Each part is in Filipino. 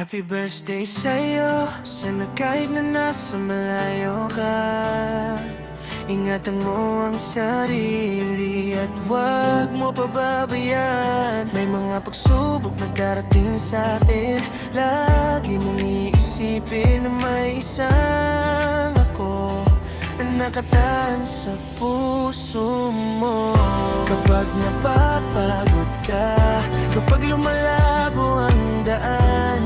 Happy birthday sa'yo. Sana kahit na nasa malayo ka, ingatan mo ang sarili at huwag mo pababayaan. May mga pagsubok na darating sa atin. Lagi mong iisipin na may isang ako na nakataan sa puso mo. Kapag napapagod ka, kapag lumalabo ang daan,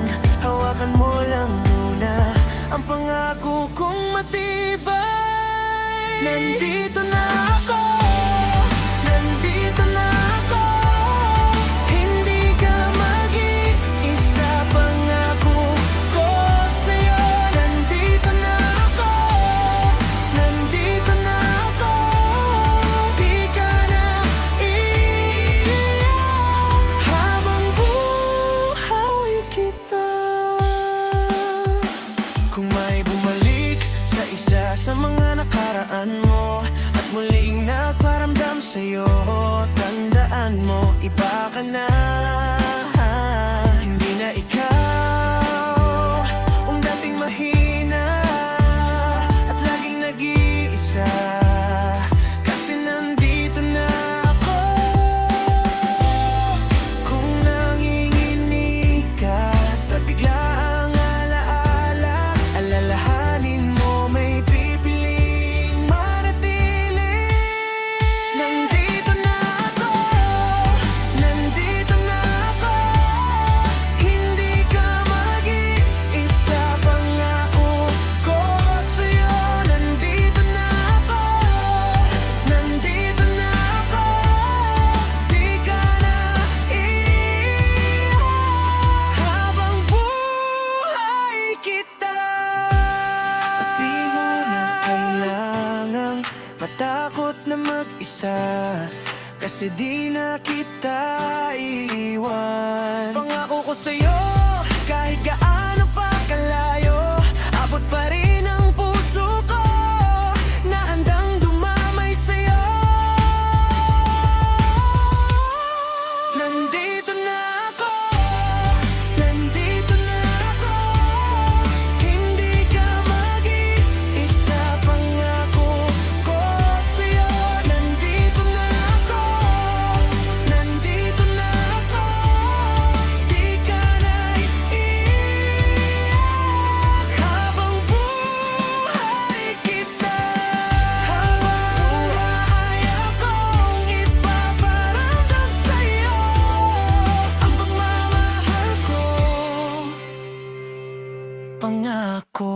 hawakan mo lang muna ang pangako kong matibay. Nandito na ako, nandito na ako. Hindi ka mag-iisa, pangako ko sa'yo. Nandito na ako, nandito na ako. Di ka na iiyak habang buhay kita. Kung may bumalik sa isa sa mga nakaraan mo at muling nagparamdam sa'yo, tandaan mo, iba ka na. Hindi na ikaw ang dating mahina at laging nag-iisa, kasi nandito na ako. Kung nanginginig ka sa biglaang alaala, alalahanin mo may pipiling manatili. Nandito na ako, nandito na ako. Hindi ka mag-iisa, pangako ko sa'yo. Nandito na ako, nandito na ako. Di ka na iiyak habang buhay kita. At di mo na kailangang matakot na mag-isa, kasi di na kita iiwan. Pangako ko sa'yo, kahit gaano pa kalayo, abot pa rin ang puso ko na handang dumamay sa'yo. Nandito na ako, nandito na ako. Hindi ka mag-iisa, pangako ko sa'yo. Nandito na ako, nandito na ako. Di ka na iiyak habang buhay kita. Habang buhay akong ipaparamdam sa'yo ang pagmamahal ko, pangako.